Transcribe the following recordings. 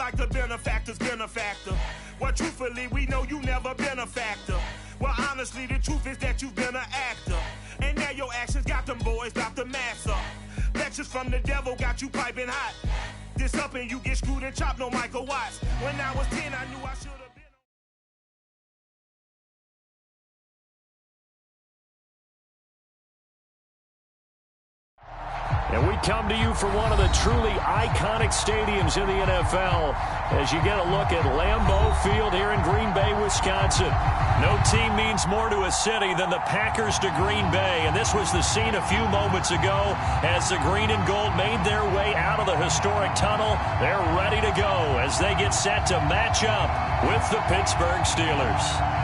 like the benefactor's benefactor. Well, truthfully, we know you never been a factor. Well, honestly, the truth is that you've been an actor. And now your actions got them boys about to mass up. Lectures from the devil got you piping hot. This up and you get screwed and chopped, no Michael Watts. When I was 10, I knew I should have been. And we come to you from one of the truly iconic stadiums in the NFL as you get a look at Lambeau Field here in Green Bay, Wisconsin. No team means more to a city than the Packers to Green Bay, and this was the scene a few moments ago as the green and gold made their way out of the historic tunnel. They're ready to go as they get set to match up with the Pittsburgh Steelers.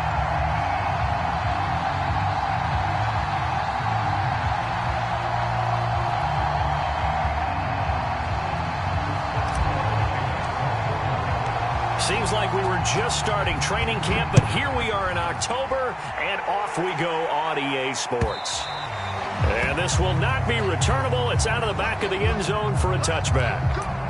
Seems like we were just starting training camp, but here we are in October, and off we go on EA Sports. And this will not be returnable. It's out of the back of the end zone for a touchback.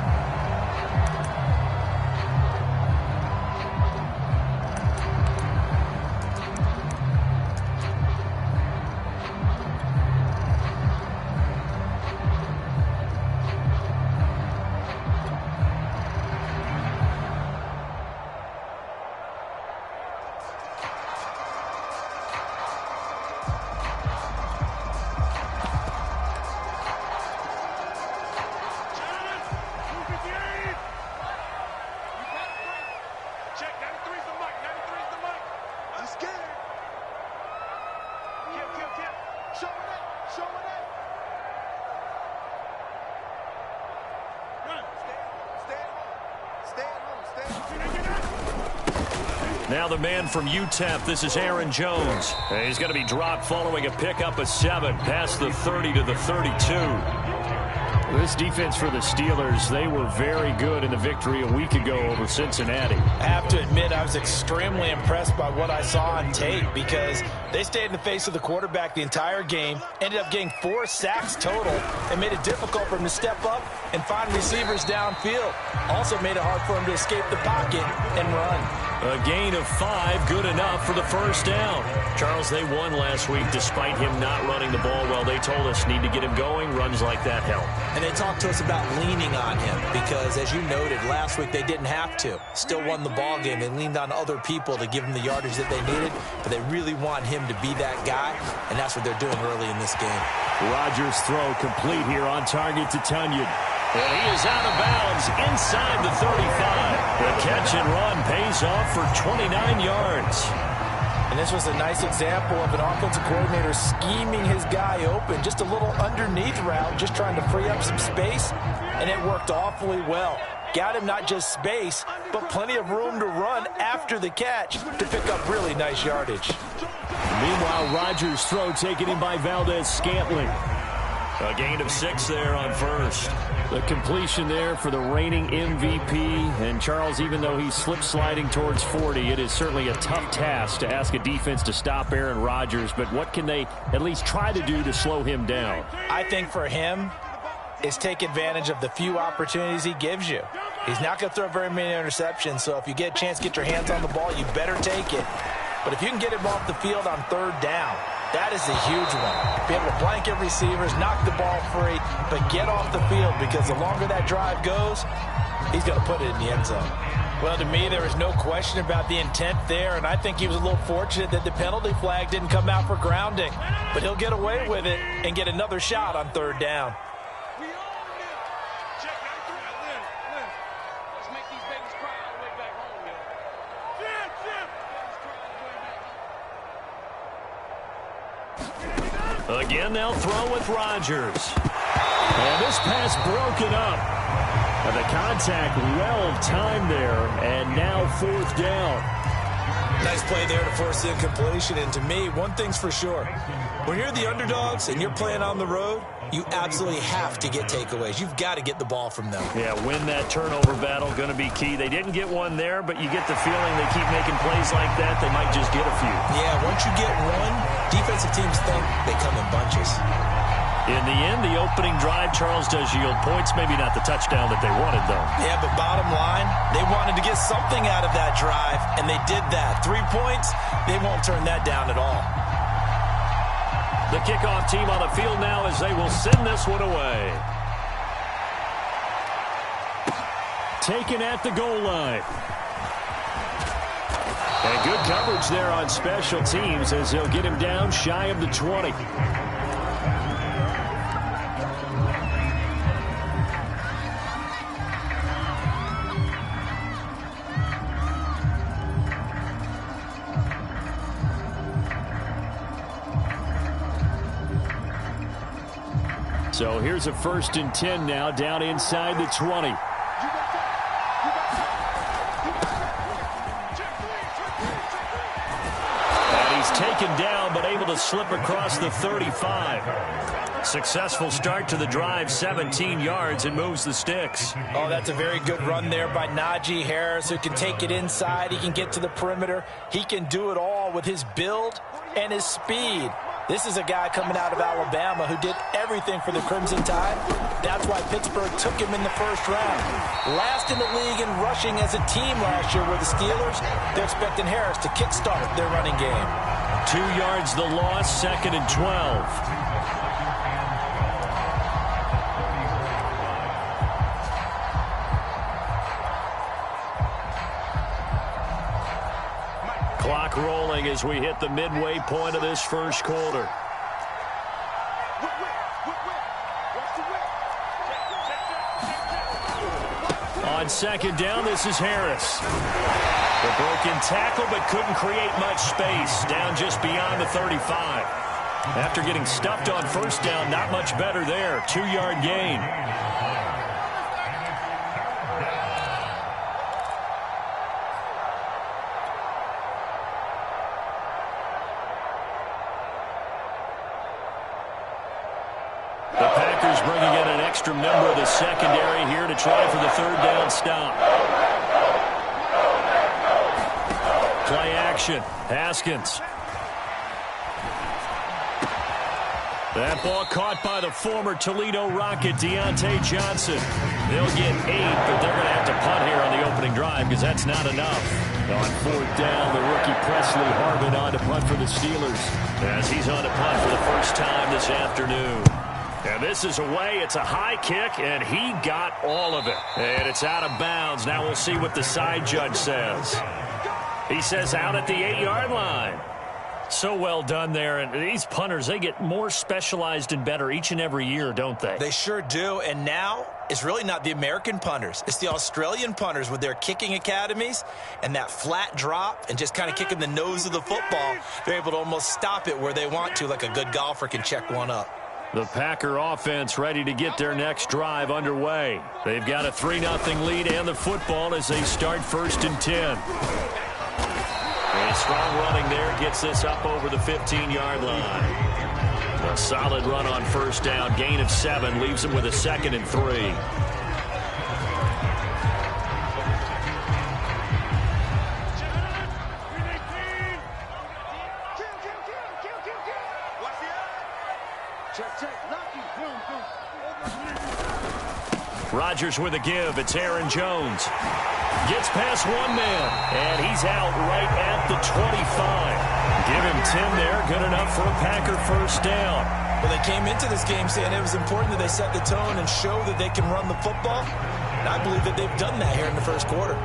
Now the man from UTEP, this is Aaron Jones. He's going to be dropped following a pickup of 7 past the 30 to the 32. This defense for the Steelers, they were very good in the victory a week ago over Cincinnati. I have to admit, I was extremely impressed by what I saw on tape because they stayed in the face of the quarterback the entire game, ended up getting 4 sacks total, and made it difficult for him to step up and find receivers downfield. Also made it hard for him to escape the pocket and run. A gain of 5, good enough for the first down. Charles, they won last week despite him not running the ball well. They told us need to get him going. Runs like that help. And they talked to us about leaning on him because, as you noted, last week they didn't have to. Still won the ball game. They leaned on other people to give him the yardage that they needed, but they really want him to be that guy, and that's what they're doing early in this game. Rodgers' throw complete here on target to Tunyon. And he is out of bounds inside the 35. The catch and run pays off for 29 yards. And this was a nice example of an offensive coordinator scheming his guy open. Just a little underneath route, just trying to free up some space, and it worked awfully well. Got him not just space, but plenty of room to run after the catch to pick up really nice yardage. Meanwhile, Rodgers' throw taken in by Valdez-Scantling. A gain of 6 there on first. The completion there for the reigning MVP. And Charles, even though he's slip-sliding towards 40, it is certainly a tough task to ask a defense to stop Aaron Rodgers. But what can they at least try to do to slow him down? I think for him is take advantage of the few opportunities he gives you. He's not going to throw very many interceptions, so if you get a chance to get your hands on the ball, you better take it. But if you can get him off the field on 3rd down, that is a huge one. Be able to blanket receivers, knock the ball free, but get off the field because the longer that drive goes, he's going to put it in the end zone. Well, to me, there is no question about the intent there, and I think he was a little fortunate that the penalty flag didn't come out for grounding. But he'll get away with it and get another shot on 3rd down. Again, they'll throw with Rodgers. And this pass broken up. And the contact well-timed there, and now 4th down. Nice play there to force the incompletion. And to me, one thing's for sure. When you're the underdogs and you're playing on the road, you absolutely have to get takeaways. You've got to get the ball from them. Yeah, win that turnover battle, going to be key. They didn't get one there, but you get the feeling they keep making plays like that, they might just get a few. Yeah, once you get one, defensive teams think they come in bunches. In the end, the opening drive, Charles, does yield points. Maybe not the touchdown that they wanted, though. Yeah, but bottom line, they wanted to get something out of that drive, and they did that. 3 points, they won't turn that down at all. The kickoff team on the field now as they will send this one away. Taken at the goal line. And good coverage there on special teams as they'll get him down shy of the 20. So here's a 1st and 10 now, down inside the 20. And he's taken down, but able to slip across the 35. Successful start to the drive, 17 yards, and moves the sticks. Oh, that's a very good run there by Najee Harris, who can take it inside. He can get to the perimeter. He can do it all with his build and his speed. This is a guy coming out of Alabama who did everything for the Crimson Tide. That's why Pittsburgh took him in the 1st round. Last in the league in rushing as a team last year were the Steelers. They're expecting Harris to kickstart their running game. 2 yards the loss, 2nd and 12. Clock rolling as we hit the midway point of this 1st quarter. On 2nd down, this is Harris. The broken tackle, but couldn't create much space. Down just beyond the 35. After getting stuffed on 1st down, not much better there. 2-yard gain. The Packers bringing in an extra member of the secondary here to try for the 3rd down stop. Play action. Haskins. That ball caught by the former Toledo Rocket, Deontay Johnson. They'll get 8, but they're going to have to punt here on the opening drive because that's not enough. On 4th down, the rookie Presley Harvin on to punt for the Steelers as he's on to punt for the 1st time this afternoon. And this is away. It's a high kick, and he got all of it. And it's out of bounds. Now we'll see what the side judge says. He says out at the 8-yard line. So well done there. And these punters, they get more specialized and better each and every year, don't they? They sure do. And now it's really not the American punters. It's the Australian punters with their kicking academies and that flat drop and just kind of kicking the nose of the football. They're able to almost stop it where they want to, like a good golfer can check one up. The Packer offense ready to get their next drive underway. They've got a 3-0 lead and the football as they start 1st and 10. A strong running there gets this up over the 15-yard line. A solid run on 1st down. Gain of 7 leaves them with a 2nd and 3. Rodgers with a give. It's Aaron Jones. Gets past one man, and he's out right at the 25. Give him 10 there. Good enough for a Packer 1st down. Well, they came into this game saying it was important that they set the tone and show that they can run the football. And I believe that they've done that here in the 1st quarter.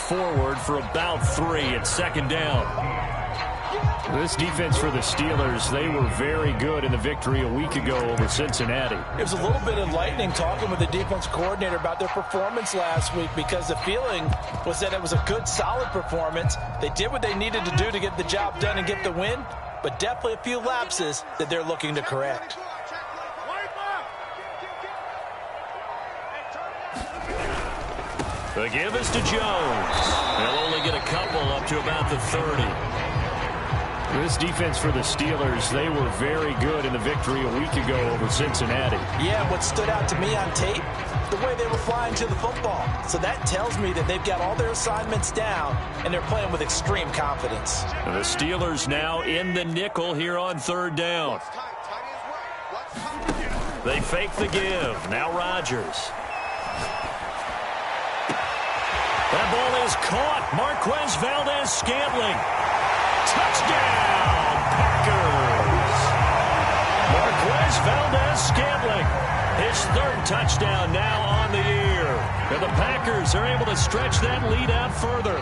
Forward for about 3 at 2nd down. This defense for the Steelers, they were very good in the victory a week ago over Cincinnati. It was a little bit enlightening talking with the defense coordinator about their performance last week because the feeling was that it was a good, solid performance. They did what they needed to do to get the job done and get the win, but definitely a few lapses that they're looking to correct. The give is to Jones. They'll only get a couple up to about the 30. This defense for the Steelers, they were very good in the victory a week ago over Cincinnati. Yeah, what stood out to me on tape, the way they were flying to the football. So that tells me that they've got all their assignments down, and they're playing with extreme confidence. The Steelers now in the nickel here on 3rd down. They fake the give. Now Rodgers. That ball is caught. Marquez Valdez-Scantling. Touchdown, Packers. Marquez Valdez-Scantling. His 3rd touchdown now on the year. And the Packers are able to stretch that lead out further.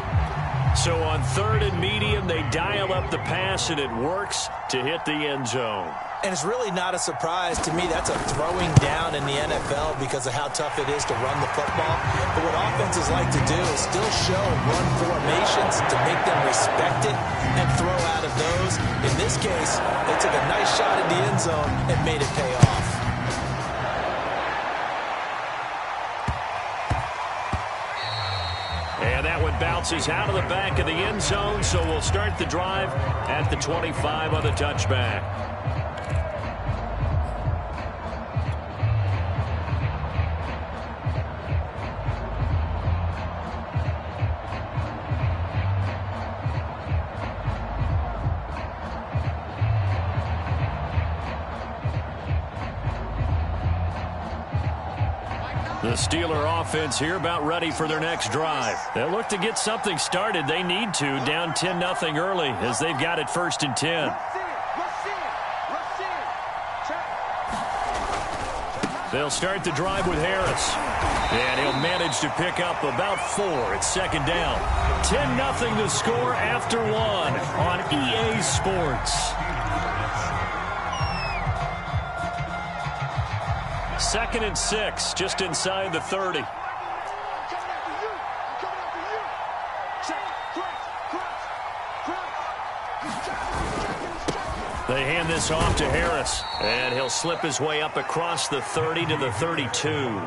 So on 3rd and medium, they dial up the pass, and it works to hit the end zone. And it's really not a surprise to me. That's a throwing down in the NFL because of how tough it is to run the football. But what offenses like to do is still show run formations to make them respect it and throw out of those. In this case, they took a nice shot at the end zone and made it pay off. And that one bounces out of the back of the end zone, so we'll start the drive at the 25 on the touchback. The Steeler offense here about ready for their next drive. They'll look to get something started. They need to, down 10-0 early as they've got it 1st and 10. They'll start the drive with Harris. And he'll manage to pick up about 4 at 2nd down. 10-0 the score after 1 on EA Sports. 2nd and 6, just inside the 30. They hand this off to Harris, and he'll slip his way up across the 30 to the 32.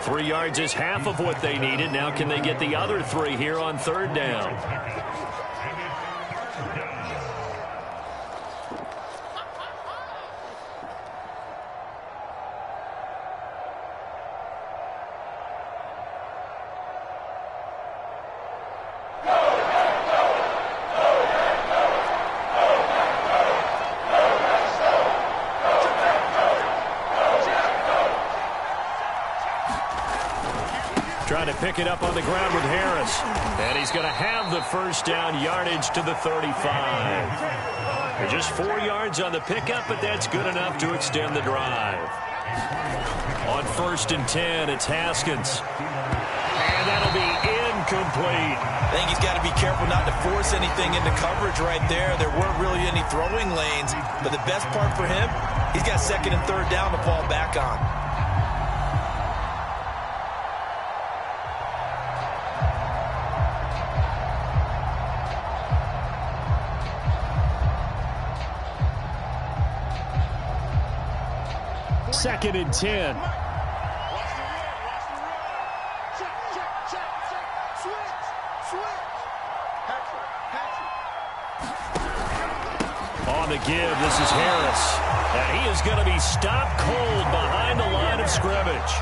3 yards is half of what they needed. Now can they get the other 3 here on 3rd down? Trying to pick it up on the ground with Harris. And he's going to have the 1st down yardage to the 35. Just 4 yards on the pickup, but that's good enough to extend the drive. On 1st and 10, it's Haskins. And that'll be incomplete. I think he's got to be careful not to force anything into coverage right there. There weren't really any throwing lanes. But the best part for him, he's got 2nd and 3rd down to fall back on. Second and 10. On the give, this is Harris. And he is going to be stopped cold behind the line of scrimmage.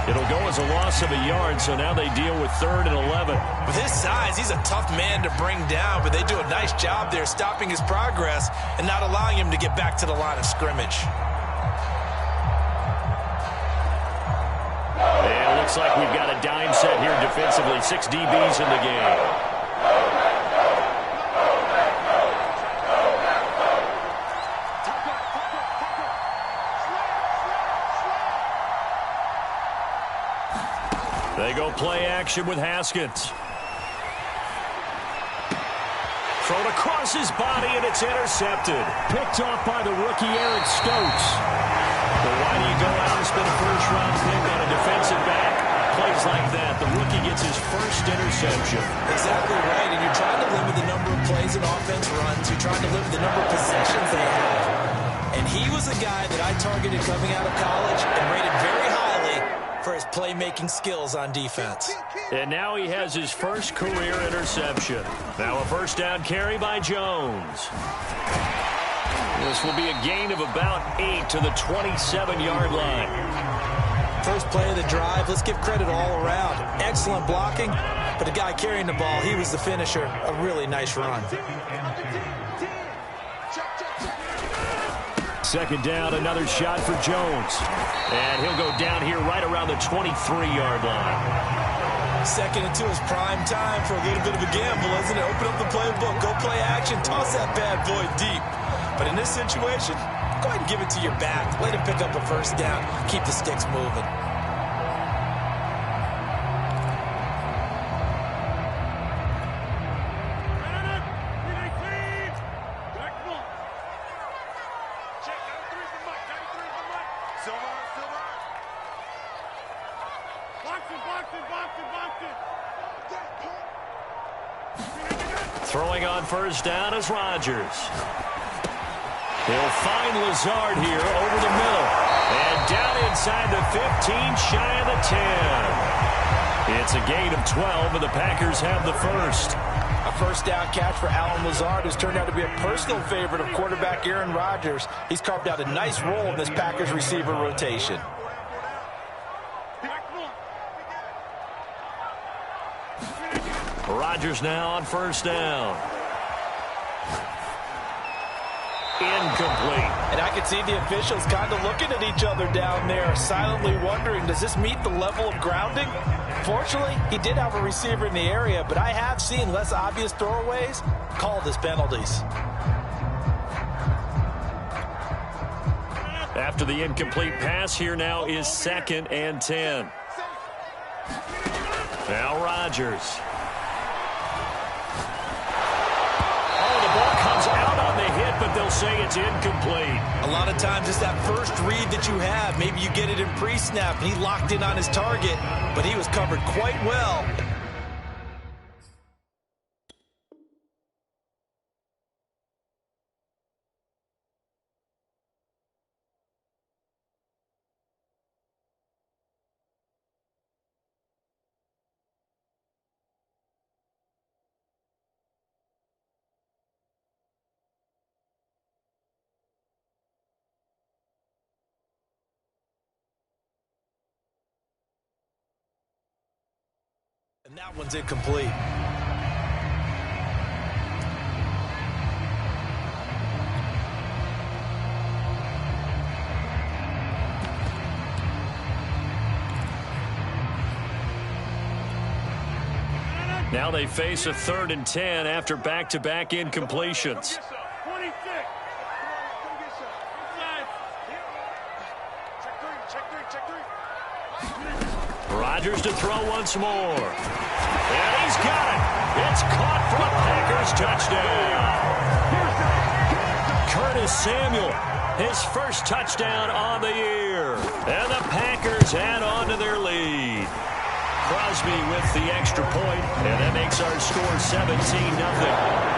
It'll go as a loss of a yard, so now they deal with 3rd and 11. With his size, he's a tough man to bring down, but they do a nice job there stopping his progress and not allowing him to get back to the line of scrimmage. And it looks like we've got a dime set here defensively. 6 DBs in the game. They go play action with Haskins. Thrown across his body, and it's intercepted. Picked off by the rookie Eric Stokes. Well, why do you go out and spend a first-round pick on a defensive back? Plays like that. The rookie gets his first interception. Exactly right, and you're trying to limit the number of plays an offense runs. You're trying to limit the number of possessions they have. And he was a guy that I targeted coming out of college and rated very highly for his playmaking skills on defense. And now he has his first career interception. Now a first down carry by Jones. This will be a gain of about 8 to the 27-yard line. First play of the drive, let's give credit all around. Excellent blocking, but the guy carrying the ball, he was the finisher. A really nice run. Second down, another shot for Jones. And he'll go down here right around the 23-yard line. Second into his prime time for a little bit of a gamble, isn't it? Open up the playbook, go play action, toss that bad boy deep. But in this situation, go ahead and give it to your back. Let him pick up a first down. Keep the sticks moving. Throwing on first down is Rodgers. He'll find Lazard here over the middle. And down inside the 15, shy of the 10. It's a gain of 12, and the Packers have the first. A first down catch for Allen Lazard, who's turned out to be a personal favorite of quarterback Aaron Rodgers. He's carved out a nice role in this Packers receiver rotation. Rodgers now on first down. Incomplete. And I can see the officials kind of looking at each other down there, silently wondering, does this meet the level of grounding? Fortunately, he did have a receiver in the area, but I have seen less obvious throwaways called as penalties. After the incomplete pass, here now is 2nd and 10. Now Rodgers. Out on the hit, but they'll say it's incomplete. A lot of times it's that first read that you have. Maybe you get it in pre-snap, and he locked in on his target, but he was covered quite well. And that one's incomplete. Now they face a 3rd and 10 after back-to-back incompletions. Rodgers to throw once more. And he's got it. It's caught for a Packers touchdown. Curtis Samuel, his first touchdown on the year. And the Packers add on to their lead. Crosby with the extra point, and that makes our score 17-0.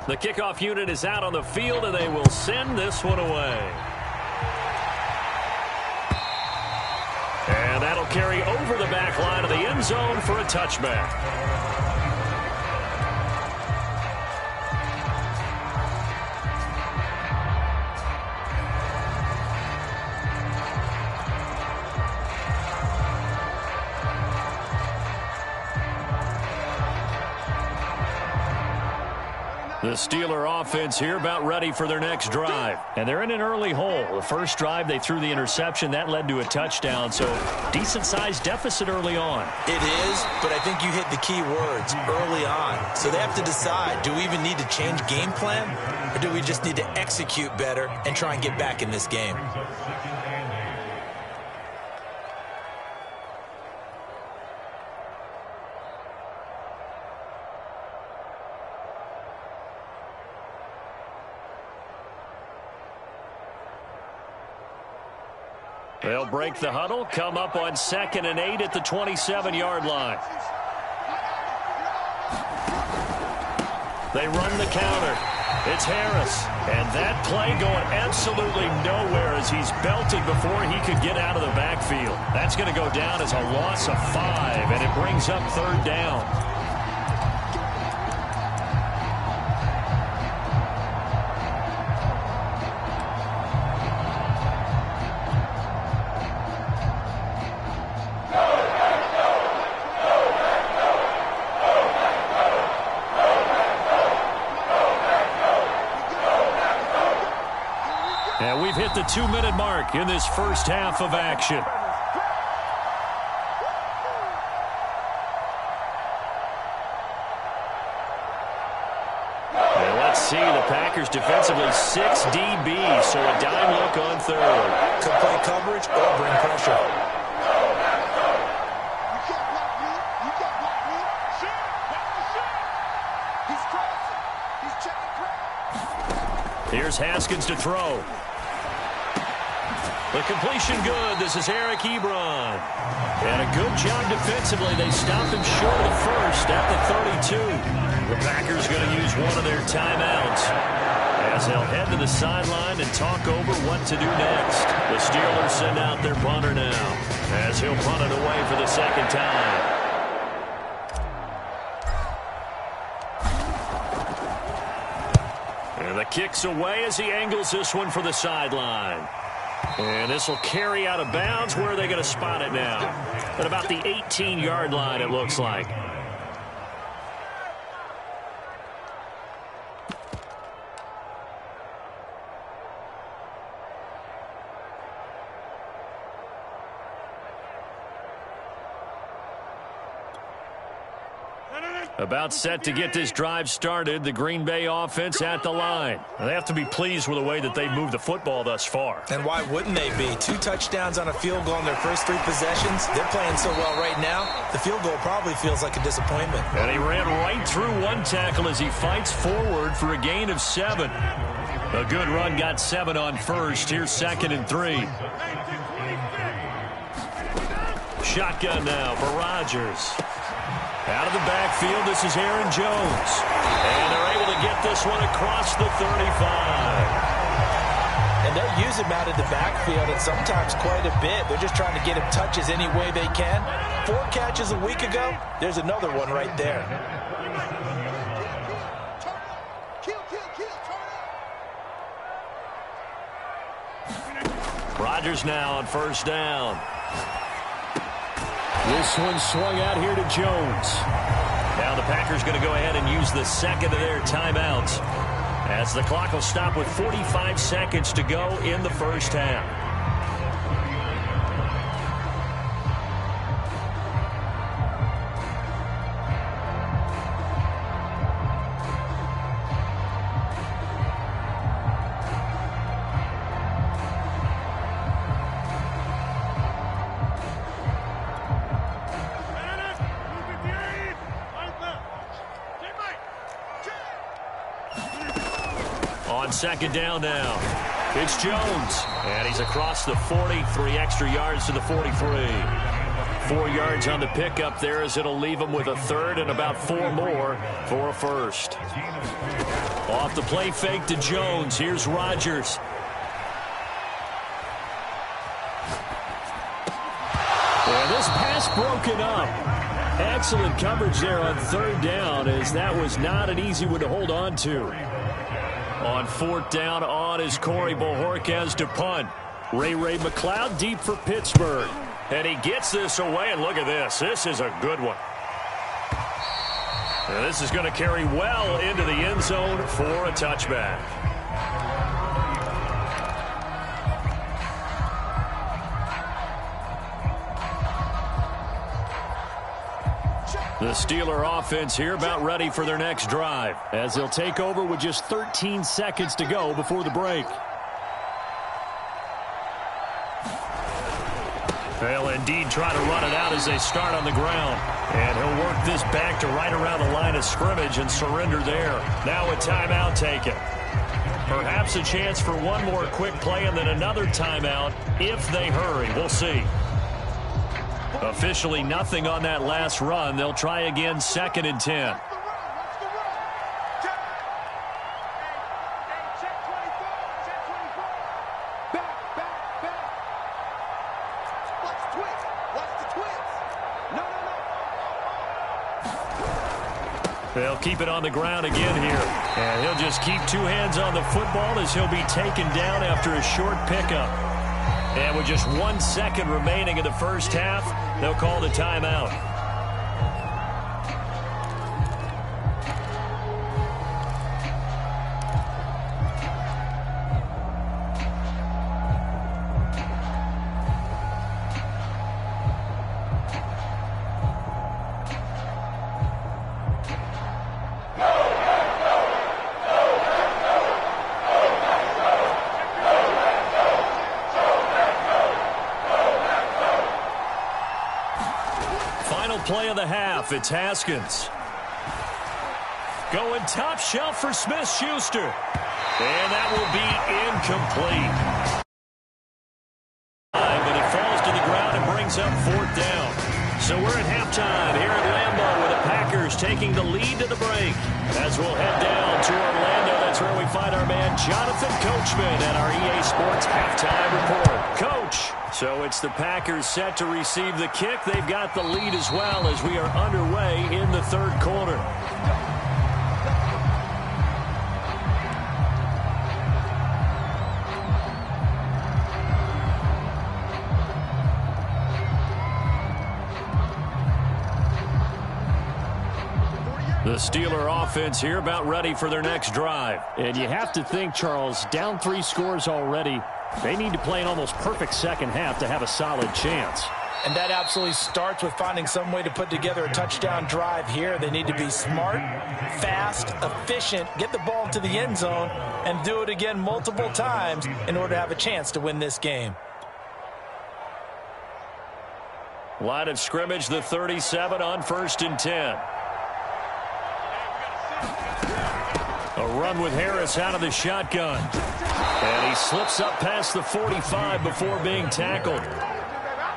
The kickoff unit is out on the field, and they will send this one away. And that'll carry over the back line of the end zone for a touchback. The Steeler offense here about ready for their next drive. And they're in an early hole. The first drive, they threw the interception. That led to a touchdown, so decent-sized deficit early on. It is, but I think you hit the key words, early on. So they have to decide, do we even need to change game plan, or do we just need to execute better and try and get back in this game? They'll break the huddle, come up on 2nd and 8 at the 27-yard line. They run the counter. It's Harris. And that play going absolutely nowhere as he's belted before he could get out of the backfield. That's going to go down as a loss of 5, and it brings up 3rd down. And we've hit the 2-minute mark in this first half of action. And let's see, the Packers defensively 6 DBs, so a dime look on 3rd. Could play coverage or bring pressure. Here's Haskins to throw. The completion good. This is Eric Ebron. And a good job defensively. They stopped him short of the first at the 32. The Packers going to use one of their timeouts as they'll head to the sideline and talk over what to do next. The Steelers send out their punter now as he'll punt it away for the 2nd time. The kick's away as he angles this one for the sideline. And this will carry out of bounds. Where are they going to spot it now? At about the 18-yard line, it looks like. About set to get this drive started, the Green Bay offense at the line. They have to be pleased with the way that they've moved the football thus far. And why wouldn't they be? 2 touchdowns on a field goal in their first 3 possessions. They're playing so well right now, the field goal probably feels like a disappointment. And he ran right through one tackle as he fights forward for a gain of 7. A good run got 7 on first. Here's 2nd and 3. Shotgun now for Rodgers. Out of the backfield, this is Aaron Jones. And they're able to get this one across the 35. And they'll use him out of the backfield, and sometimes quite a bit. They're just trying to get him touches any way they can. 4 catches a week ago, there's another one right there. Rodgers now on 1st down. This one swung out here to Jones. Now the Packers going to go ahead and use the 2nd of their timeouts as the clock will stop with 45 seconds to go in the first half. On 2nd down now, it's Jones. And he's across the 40, 3 extra yards to the 43. 4 yards on the pickup there as it'll leave him with a 3rd and about 4 more for a 1st. Off the play fake to Jones. Here's Rodgers. And this pass broken up. Excellent coverage there on 3rd down, as that was not an easy one to hold on to. On 4th down on is Corey Bojorquez to punt. Ray McLeod deep for Pittsburgh. And he gets this away, and look at this. This is a good one. And this is going to carry well into the end zone for a touchback. The Steeler offense here about ready for their next drive as they'll take over with just 13 seconds to go before the break. They'll indeed try to run it out as they start on the ground. And he'll work this back to right around the line of scrimmage and surrender there. Now a timeout taken. Perhaps a chance for one more quick play and then another timeout if they hurry. We'll see. Officially nothing on that last run. They'll try again 2nd and 10. They'll keep it on the ground again here. And he'll just keep 2 hands on the football as he'll be taken down after a short pickup. And with just 1 second remaining in the first half, they'll call the timeout. Play of the half. It's Haskins. Going top shelf for Smith-Schuster. And that will be incomplete. But it falls to the ground and brings up 4th down. So we're at halftime here at Lambeau with the Packers taking the lead to the break. As we'll head down to Orlando, that's where we find our man Jonathan Coachman at our EA Sports Halftime Report. Coach. So it's the Packers set to receive the kick. They've got the lead as well as we are underway in the 3rd quarter. The Steeler offense here about ready for their next drive. And you have to think, Charles, down 3 scores already. They need to play an almost perfect second half to have a solid chance. And that absolutely starts with finding some way to put together a touchdown drive here. They need to be smart, fast, efficient, get the ball to the end zone, and do it again multiple times in order to have a chance to win this game. Line of scrimmage, the 37 on 1st and 10. A run with Harris out of the shotgun. And he slips up past the 45 before being tackled.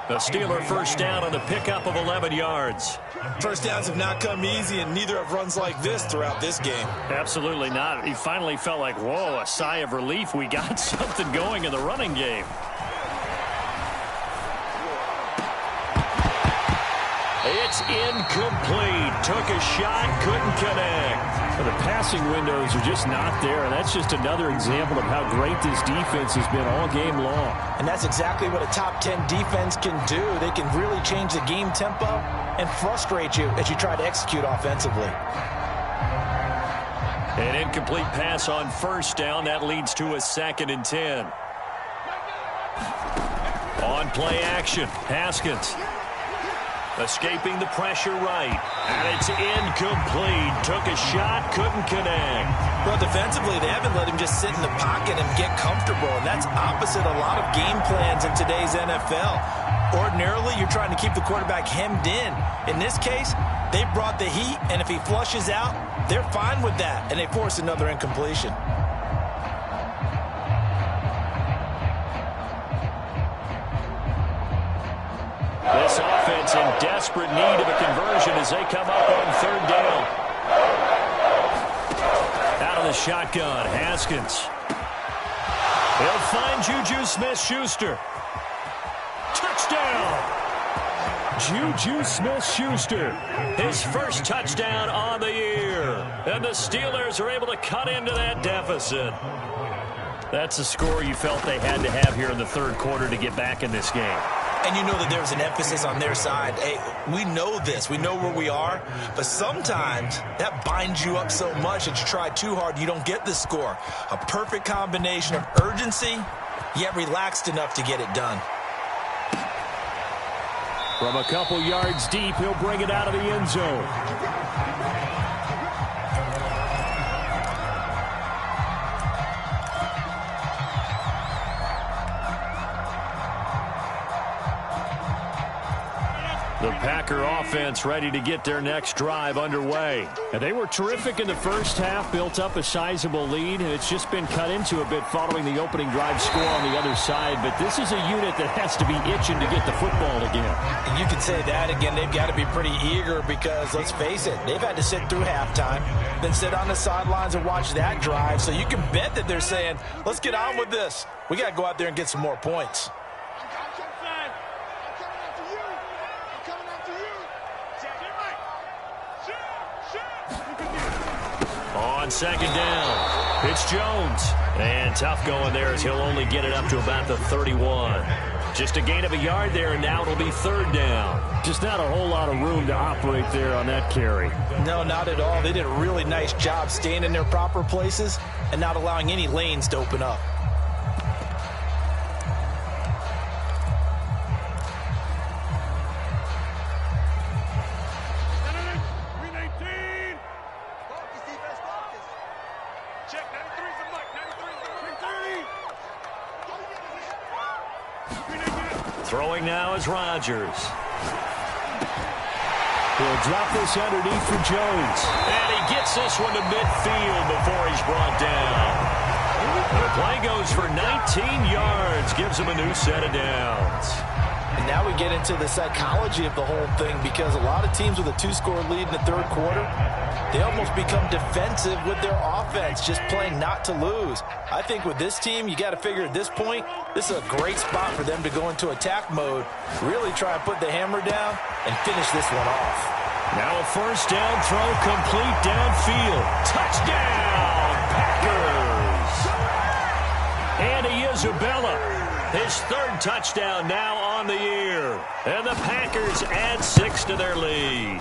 The Steeler first down on the pickup of 11 yards. First downs have not come easy, and neither have runs like this throughout this game. Absolutely not. He finally felt like, whoa, a sigh of relief. We got something going in the running game. It's incomplete. Took a shot, couldn't connect. The passing windows are just not there, and that's just another example of how great this defense has been all game long. And that's exactly what a top 10 defense can do. They can really change the game tempo and frustrate you as you try to execute offensively. An incomplete pass on 1st down. That leads to a 2nd and 10. On play action, Haskins. Escaping the pressure right. And it's incomplete. Took a shot, couldn't connect. Well, defensively, they haven't let him just sit in the pocket and get comfortable. And that's opposite a lot of game plans in today's NFL. Ordinarily, you're trying to keep the quarterback hemmed in. In this case, they brought the heat, and if he flushes out, they're fine with that. And they force another incompletion. This offense in desperate need of a conversion as they come up on 3rd down. Out of the shotgun, Haskins. He'll find Juju Smith-Schuster. Touchdown! Juju Smith-Schuster, his first touchdown on the year. And the Steelers are able to cut into that deficit. That's a score you felt they had to have here in the 3rd quarter to get back in this game. And you know that there's an emphasis on their side. Hey, we know this. We know where we are. But sometimes that binds you up so much that you try too hard, you don't get the score. A perfect combination of urgency, yet relaxed enough to get it done. From a couple yards deep, he'll bring it out of the end zone. The Packer offense ready to get their next drive underway. And they were terrific in the first half, built up a sizable lead, and it's just been cut into a bit following the opening drive score on the other side. But this is a unit that has to be itching to get the football again. And you can say that again. They've got to be pretty eager because, let's face it, they've had to sit through halftime, then sit on the sidelines and watch that drive. So you can bet that they're saying, let's get on with this. We got to go out there and get some more points. On second down, it's Jones. And tough going there as he'll only get it up to about the 31. Just a gain of a yard there, and now it'll be third down. Just not a whole lot of room to operate there on that carry. No, not at all. They did a really nice job staying in their proper places and not allowing any lanes to open up. Throwing now is Rodgers. He'll drop this underneath for Jones. And he gets this one to midfield before he's brought down. The play goes for 19 yards, gives him a new set of downs. And now we get into the psychology of the whole thing, because a lot of teams with a 2-score lead in the third quarter, they almost become defensive with their offense, just playing not to lose. I think with this team, you got to figure at this point, this is a great spot for them to go into attack mode, really try and put the hammer down and finish this one off. Now a first down throw, complete downfield. Touchdown, Packers! Andy Isabella, his third touchdown now on the year. And the Packers add 6 to their lead.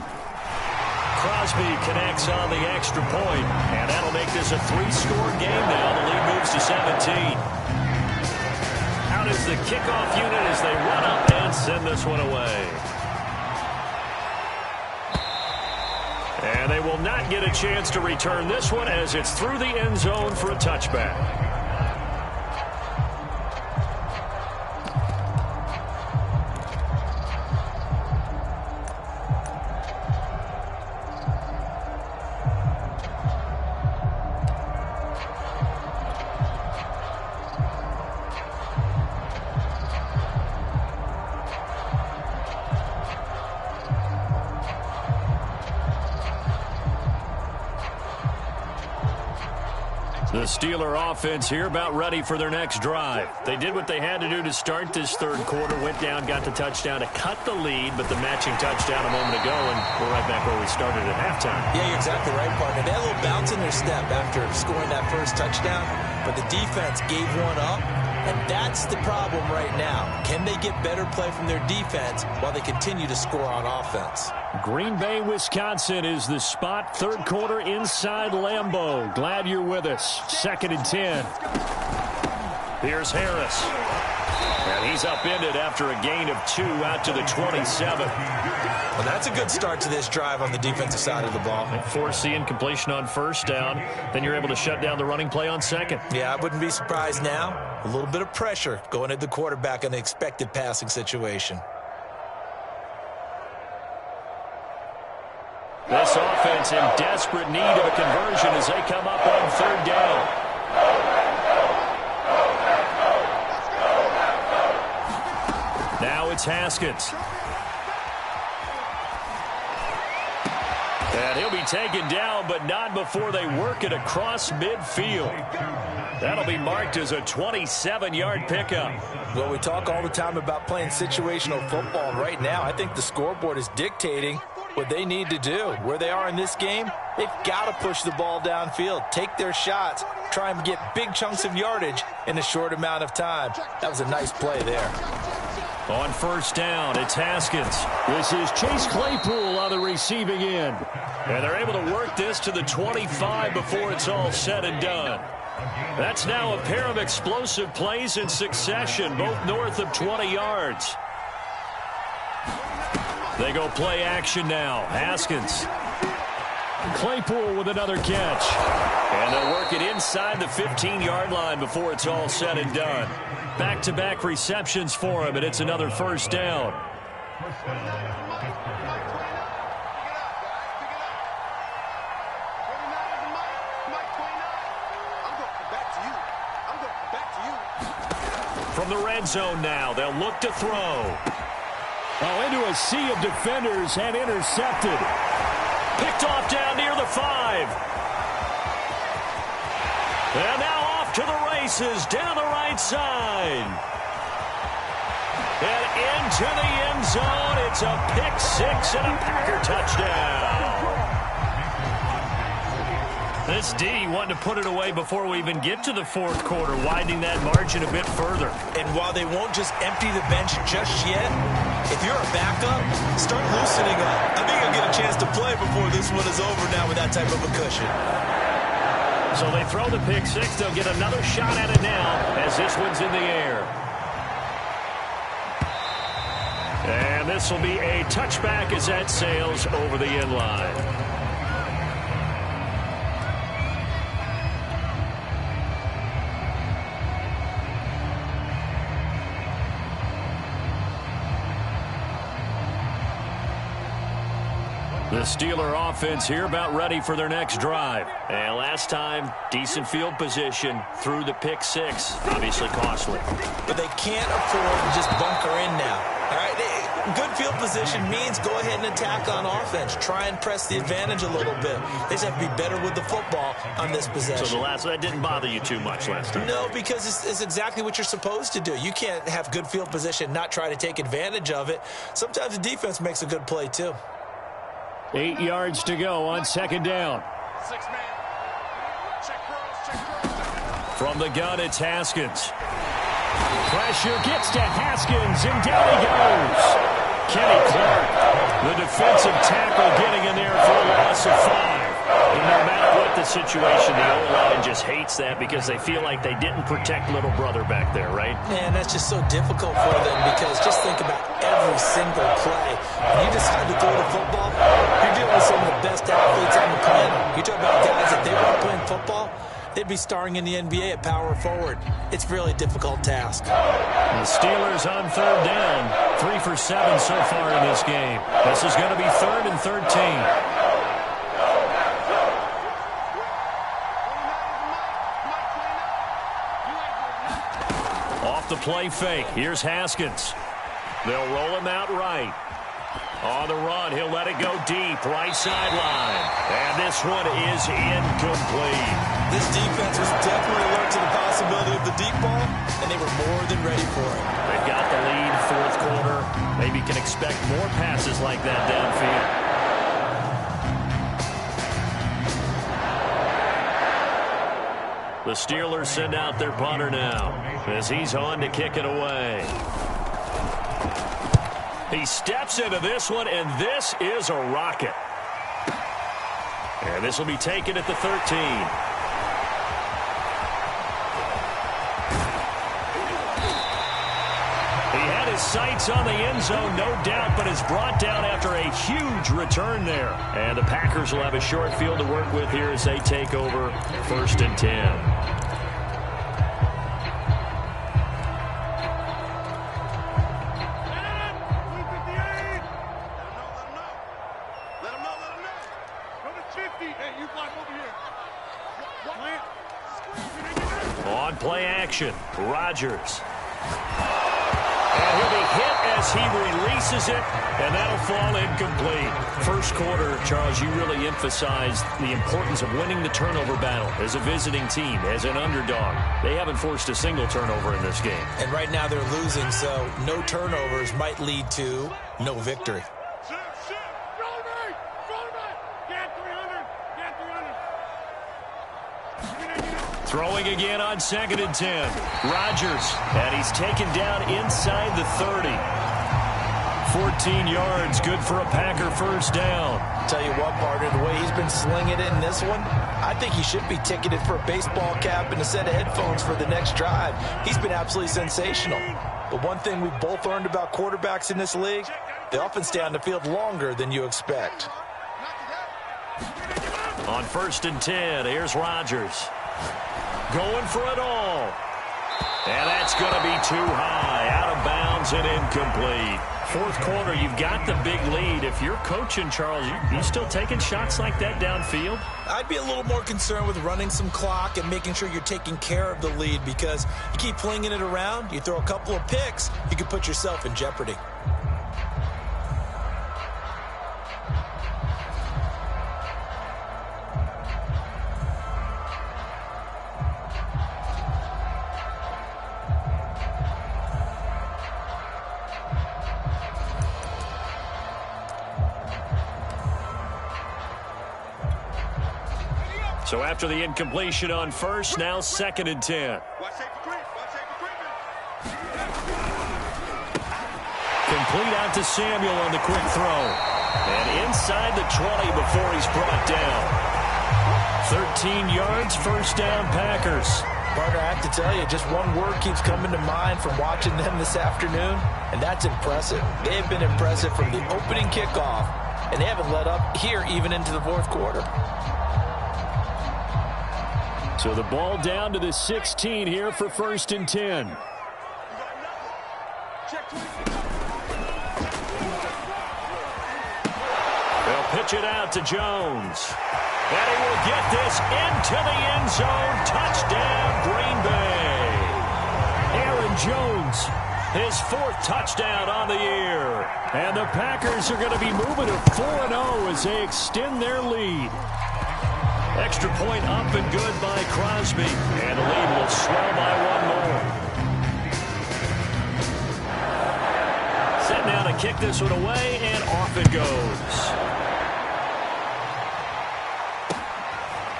Crosby connects on the extra point, and that'll make this a 3-score game now. The lead moves to 17. Out is the kickoff unit as they run up and send this one away. And they will not get a chance to return this one as it's through the end zone for a touchback. The Steeler offense here about ready for their next drive. They did what they had to do to start this third quarter, went down, got the touchdown to cut the lead, but the matching touchdown a moment ago, and we're right back where we started at halftime. Yeah, you're exactly right, partner. They had a little bounce in their step after scoring that first touchdown, but the defense gave one up, and that's the problem right now. Can they get better play from their defense while they continue to score on offense? Green Bay, Wisconsin is the spot. Third quarter inside Lambeau. Glad you're with us. 2nd and 10. Here's Harris. And he's upended after a gain of 2 out to the 27. Well, that's a good start to this drive on the defensive side of the ball. Force the incompletion on first down. Then you're able to shut down the running play on second. Yeah, I wouldn't be surprised now. A little bit of pressure going at the quarterback in the expected passing situation. This offense in desperate need of a conversion as they come up on third down. Now it's Haskins. And he'll be taken down, but not before they work it across midfield. That'll be marked as a 27-yard pickup. Well, we talk all the time about playing situational football, and right now I think the scoreboard is dictating what they need to do. Where they are in this game, they've got to push the ball downfield, take their shots, try and get big chunks of yardage in a short amount of time. That was a nice play there. On first down, it's Haskins. This is Chase Claypool on the receiving end. And they're able to work this to the 25 before it's all said and done. That's now a pair of explosive plays in succession, both north of 20 yards. They go play action now. Haskins. Claypool with another catch. And they'll work it inside the 15-yard line before it's all said and done. Back-to-back receptions for him, and it's another first down. From the red zone now, they'll look to throw. Oh, into a sea of defenders and intercepted. Picked off down near the 5. And now off to the races down the right side. And into the end zone. It's a pick 6 and a Packer touchdown. This D wanting to put it away before we even get to the fourth quarter, widening that margin a bit further. And while they won't just empty the bench just yet, if you're a backup, start loosening up. I think you'll get a chance to play before this one is over now with that type of a cushion. So they throw the pick 6. They'll get another shot at it now as this one's in the air. And this will be a touchback as that sails over the end line. The Steeler offense here about ready for their next drive. And last time, decent field position through the pick 6. Obviously costly. But they can't afford to just bunker in now. All right, good field position means go ahead and attack on offense. Try and press the advantage a little bit. They just have to be better with the football on this possession. So that didn't bother you too much last time? No, because it's exactly what you're supposed to do. You can't have good field position, not try to take advantage of it. Sometimes the defense makes a good play too. 8 yards to go on second down. 6-man. Check cross. From the gun, it's Haskins. Pressure gets to Haskins, and down he goes. Kenny Clark, the defensive tackle, getting in there for a loss of 5. And no matter what the situation, the O-line just hates that because they feel like they didn't protect little brother back there, right? Man, that's just so difficult for them because just think about every single play. When you decide to throw the football, you're dealing with some of the best athletes on the planet. You talk about guys that they weren't playing football, they'd be starring in the NBA at power forward. It's a really difficult task. The Steelers on third down. 3 for 7 so far in this game. This is going to be 3rd and 13. The play fake. Here's Haskins. They'll roll him out right. On the run, he'll let it go deep. Right sideline. And this one is incomplete. This defense was definitely alert to the possibility of the deep ball, and they were more than ready for it. They've got the lead, fourth quarter. Maybe can expect more passes like that downfield. The Steelers send out their punter now as he's on to kick it away. He steps into this one, and this is a rocket. And this will be taken at the 13. Sights on the end zone, no doubt, but is brought down after a huge return there. And the Packers will have a short field to work with here as they take over 1st and 10. On play action, Rodgers. And he'll be hit as he releases it, and that'll fall incomplete. First quarter, Charles, you really emphasized the importance of winning the turnover battle as a visiting team, as an underdog. They haven't forced a single turnover in this game. And right now they're losing, so no turnovers might lead to no victory. Throwing again on 2nd and 10. Rodgers, and he's taken down inside the 30. 14 yards, good for a Packer first down. Tell you what, partner, the way he's been slinging it in this one, I think he should be ticketed for a baseball cap and a set of headphones for the next drive. He's been absolutely sensational. But one thing we've both learned about quarterbacks in this league, they often stay on the field longer than you expect. On 1st and 10, here's Rodgers. Going for it all. And that's going to be too high. Out of bounds and incomplete. Fourth quarter, you've got the big lead. If you're coaching, Charles, you still taking shots like that downfield? I'd be a little more concerned with running some clock and making sure you're taking care of the lead, because you keep flinging it around, you throw a couple of picks, you could put yourself in jeopardy. So after the incompletion on first, now 2nd and 10. Complete out to Samuel on the quick throw. And inside the 20 before he's brought down. 13 yards, first down, Packers. Partner, I have to tell you, just one word keeps coming to mind from watching them this afternoon, and that's impressive. They have been impressive from the opening kickoff, and they haven't let up here even into the fourth quarter. So the ball down to the 16 here for 1st and 10. They'll pitch it out to Jones. And he will get this into the end zone. Touchdown, Green Bay. Aaron Jones, his 4th touchdown on the year. And the Packers are going to be moving to 4-0 as they extend their lead. Extra point up and good by Crosby. And the lead will swell by one more. Set now to kick this one away, and off it goes.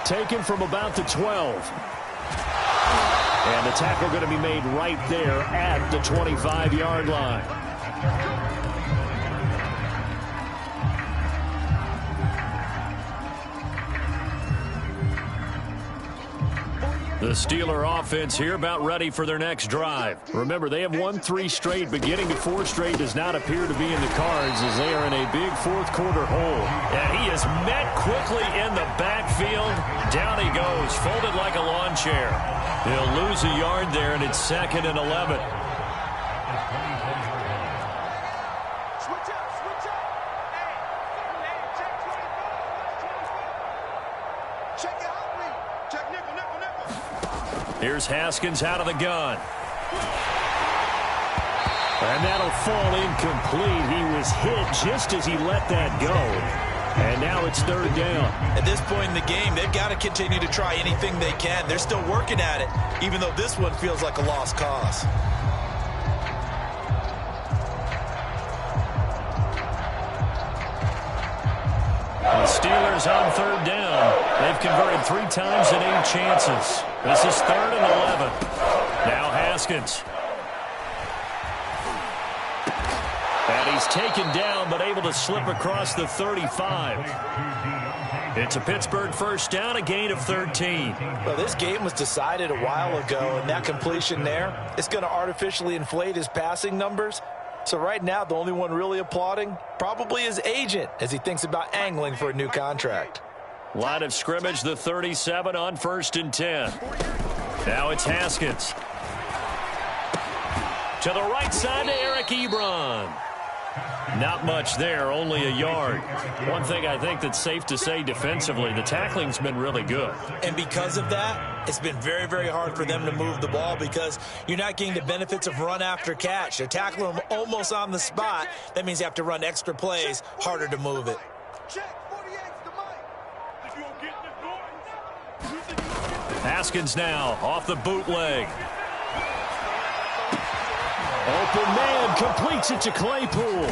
Taken from about the 12. And the tackle going to be made right there at the 25-yard line. The Steeler offense here about ready for their next drive. Remember, they have won 3 straight, but getting to 4 straight does not appear to be in the cards as they are in a big fourth quarter hole. And he is met quickly in the backfield. Down he goes, folded like a lawn chair. He'll lose a yard there, and it's 2nd and 11. Here's Haskins out of the gun. And that'll fall incomplete. He was hit just as he let that go. And now it's 3rd down. At this point in the game, they've got to continue to try anything they can. They're still working at it, even though this one feels like a lost cause. The Steelers on 3rd down. They've converted 3 times in 8 chances. This is 3rd and 11. Now Haskins. And he's taken down, but able to slip across the 35. It's a Pittsburgh first down, a gain of 13. Well, this game was decided a while ago, and that completion there is going to artificially inflate his passing numbers. So right now, the only one really applauding probably his agent as he thinks about angling for a new contract. Line of scrimmage, the 37 on 1st and 10. Now it's Haskins. To the right side to Eric Ebron. Not much there, only a yard. One thing I think that's safe to say defensively, the tackling's been really good. And because of that, it's been very, very hard for them to move the ball because you're not getting the benefits of run after catch. They're tackling them almost on the spot. That means you have to run extra plays, harder to move it. Haskins now off the bootleg. Open man completes it to Claypool.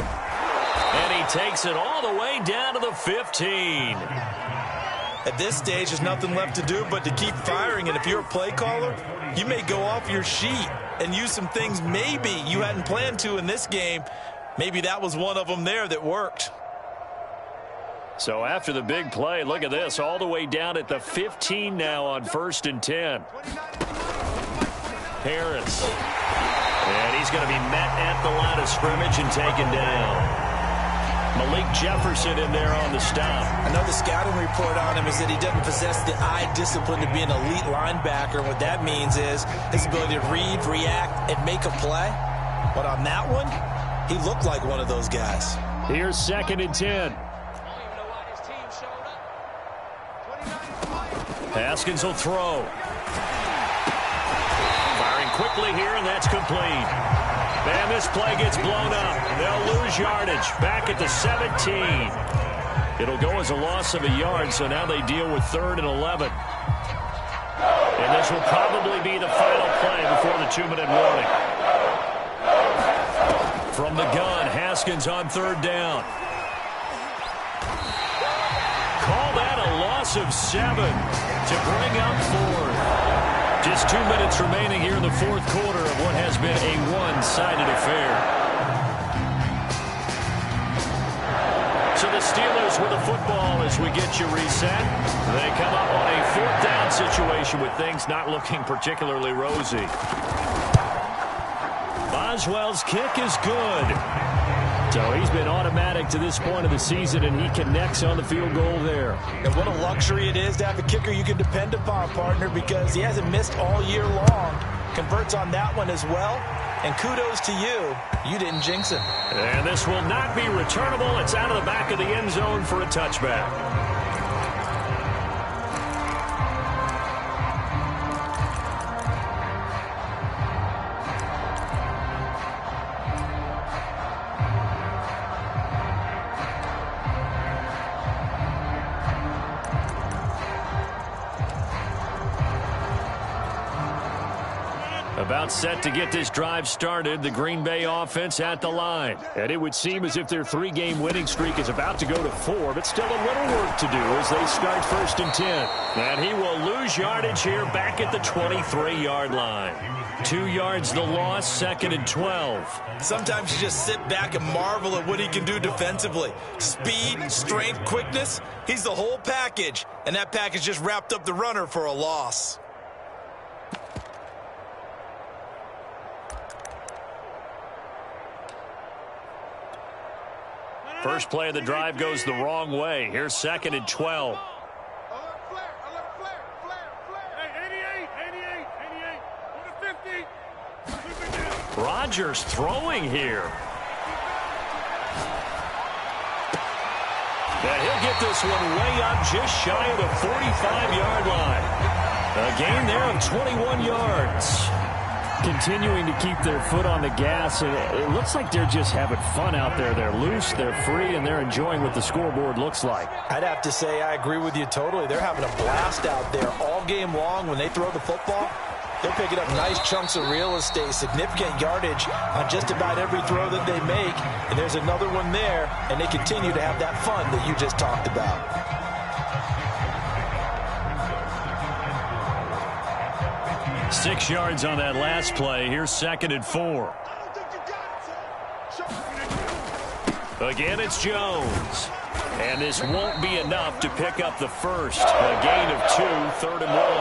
And he takes it all the way down to the 15. At this stage, there's nothing left to do but to keep firing. And if you're a play caller, you may go off your sheet and use some things maybe you hadn't planned to in this game. Maybe that was one of them there that worked. So after the big play, look at this, all the way down at the 15 now on 1st and 10. Harris. And he's going to be met at the line of scrimmage and taken down. Malik Jefferson in there on the stop. I know the scouting report on him is that he doesn't possess the eye discipline to be an elite linebacker. What that means is his ability to read, react, and make a play. But on that one, He looked like one of those guys. Here's 2nd and 10. Haskins will throw. Firing quickly here, and that's complete. And this play gets blown up. They'll lose yardage. Back at the 17. It'll go as a loss of a yard, so now they deal with 3rd and 11. And this will probably be the final play before the 2-minute warning. From the gun, Haskins on 3rd down. Call that a loss of 7 to bring up 4th. Just 2 minutes remaining here in the 4th quarter of what has been a one-sided affair. So the Steelers with the football as we get you reset. They come up on a 4th down situation with things not looking particularly rosy. Boswell's kick is good. So he's been automatic to this point of the season, and he connects on the field goal there. And what a luxury it is to have a kicker you can depend upon, partner, because he hasn't missed all year long. Converts on that one as well. And kudos to you. You didn't jinx him. And this will not be returnable. It's out of the back of the end zone for a touchback. About set to get this drive started, the Green Bay offense at the line. And it would seem as if their 3-game winning streak is about to go to 4, but still a little work to do as they start 1st and 10. And he will lose yardage here back at the 23-yard line. 2 yards the loss, 2nd and 12. Sometimes you just sit back and marvel at what he can do defensively. Speed, strength, quickness, he's the whole package. And that package just wrapped up the runner for a loss. First play of the drive goes the wrong way. Here's 2nd and 12. Rodgers throwing here. And he'll get this one way up just shy of the 45-yard line. A gain there of 21 yards. Continuing to keep their foot on the gas, and it looks like they're just having fun out there. They're loose, they're free, and they're enjoying what the scoreboard looks like. I'd have to say I agree with you totally. They're having a blast out there all game long. When they throw the football, they're picking up nice chunks of real estate, significant yardage on just about every throw that they make. And there's another one there, and they continue to have that fun that you just talked about. Six yards on that last play. Here's 2nd and 4. Again, it's Jones. And this won't be enough to pick up the first. A gain of 2, 3rd and 1.